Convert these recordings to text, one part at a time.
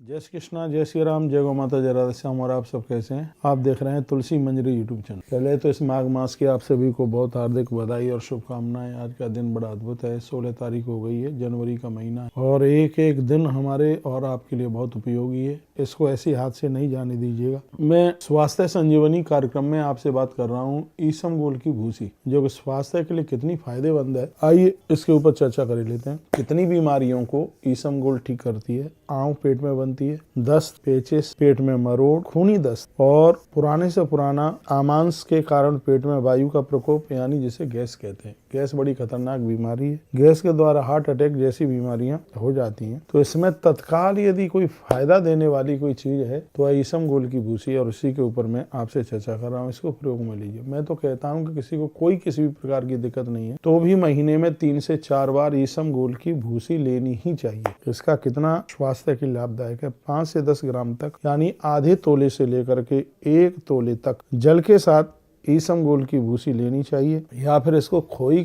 जय श्री कृष्णा, जय श्री राम, जय गौ माता, जय राधे श्याम। और आप सब कैसे हैं? आप देख रहे हैं तुलसी मंजरी यूट्यूब चैनल। पहले तो इस माघ मास की आप सभी को बहुत हार्दिक बधाई और शुभकामनाएं। आज का दिन बड़ा अद्भुत है। 16 तारीख हो गई है, जनवरी का महीना है और एक एक दिन हमारे और आपके लिए बहुत उपयोगी है। इसको ऐसी हाथ से नहीं जाने दीजिएगा। मैं स्वास्थ्य संजीवनी कार्यक्रम में आपसे बात कर रहा हूँ ईसबगोल की भूसी, जो कि स्वास्थ्य के लिए कितनी फायदेमंद है। आइए इसके ऊपर चर्चा कर लेते हैं। कितनी बीमारियों को ईसबगोल ठीक करती है। आंव पेट में बनती है, दस्त, पेचिस, पेट में मरोड़, खूनी दस्त और पुराने से पुराना आमांस के कारण पेट में वायु का प्रकोप, यानी जिसे गैस कहते हैं। गैस बड़ी खतरनाक बीमारी है। गैस के द्वारा हार्ट अटैक जैसी बीमारियां हो जाती हैं। तो इसमें तत्काल यदि कोई फायदा देने वाली कोई चीज है तो ईसबगोल की भूसी, और इसी के ऊपर मैं आपसे चर्चा कर रहा हूँ। इसको प्रयोग में लीजिए। मैं तो कहता हूँ कि किसी को कोई किसी भी प्रकार की दिक्कत नहीं है तो भी महीने में 3 से 4 बार ईसबगोल की भूसी लेनी ही चाहिए। इसका कितना स्वास्थ्य के लाभदायक है। 5 से 10 ग्राम तक, यानी आधे तोले से लेकर के 1 तोले तक जल के साथ ईसबगोल की भूसी लेनी चाहिए, या फिर इसको खोया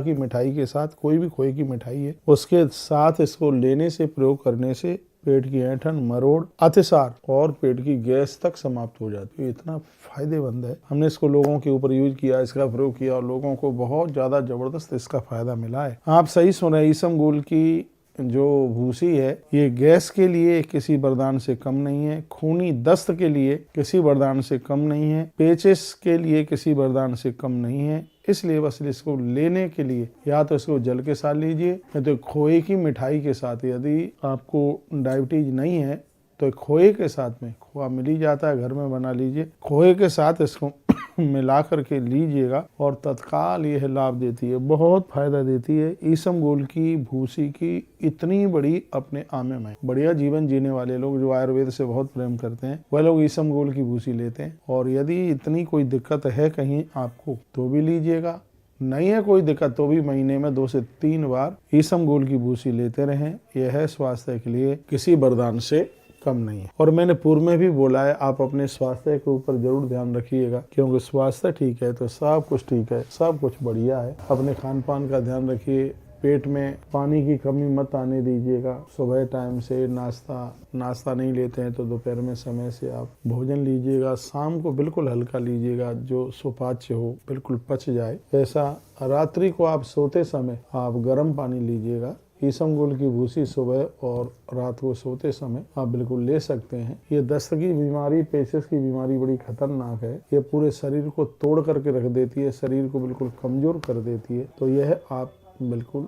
की मिठाई के साथ, कोई भी खोए की मिठाई है उसके साथ इसको लेने से, प्रयोग करने से पेट की ऐंठन, मरोड़, अतिसार और पेट की गैस तक समाप्त हो जाती है। इतना फायदेमंद है। हमने इसको लोगों के ऊपर यूज किया, इसका प्रयोग किया और लोगों को बहुत ज्यादा जबरदस्त इसका फायदा मिला है। आप सही सुन रहे हैं। ईसबगोल की जो भूसी है ये गैस के लिए किसी वरदान से कम नहीं है, खूनी दस्त के लिए किसी वरदान से कम नहीं है, पेचिस के लिए किसी वरदान से कम नहीं है। इसलिए बस इसको लेने के लिए या तो इसको जल के साथ लीजिए, या तो खोए की मिठाई के साथ। यदि आपको डायबिटीज नहीं है तो खोए के साथ में, खोआ मिल ही जाता है, घर में बना लीजिए, खोए के साथ इसको मिला करके लीजिएगा और तत्काल यह लाभ देती है, बहुत फायदा देती है। ईसबगोल की भूसी की इतनी बड़ी अपने आमे में बढ़िया जीवन जीने वाले लोग जो आयुर्वेद से बहुत प्रेम करते हैं, वह लोग ईसबगोल की भूसी लेते हैं। और यदि इतनी कोई दिक्कत है कहीं आपको तो भी लीजिएगा, नहीं है कोई दिक्कत तो भी महीने में 2 से 3 बार ईसबगोल की भूसी लेते रहें। यह है स्वास्थ्य के लिए किसी वरदान से कम नहीं है। और मैंने पूर्व में भी बोला है, आप अपने स्वास्थ्य के ऊपर जरूर ध्यान रखिएगा, क्योंकि स्वास्थ्य ठीक है तो सब कुछ ठीक है, सब कुछ बढ़िया है। अपने खान पान का ध्यान रखिए। पेट में पानी की कमी मत आने दीजिएगा। सुबह टाइम से नाश्ता नहीं लेते हैं तो दोपहर में समय से आप भोजन लीजिएगा। शाम को बिल्कुल हल्का लीजिएगा, जो सुपाच्य हो, बिल्कुल पच जाए ऐसा। रात्रि को आप सोते समय आप गर्म पानी लीजिएगा। ईसबगोल की भूसी सुबह और रात को सोते समय आप बिल्कुल ले सकते हैं। ये दस्त की बीमारी, पेचिस की बीमारी बड़ी खतरनाक है। ये पूरे शरीर को तोड़ करके रख देती है, शरीर को बिल्कुल कमजोर कर देती है। तो यह आप बिल्कुल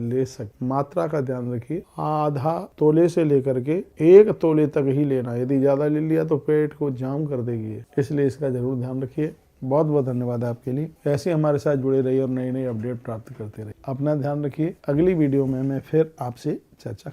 ले सकते। मात्रा का ध्यान रखिए। आधा तोले से लेकर के 1 तोले तक ही लेना। यदि ज्यादा ले लिया तो पेट को जाम कर देगी, इसलिए इसका जरूर ध्यान रखिए। बहुत बहुत धन्यवाद आपके लिए। ऐसे हमारे साथ जुड़े रहिए और नई नई अपडेट प्राप्त करते रहिए। अपना ध्यान रखिए। अगली वीडियो में मैं फिर आपसे चर्चा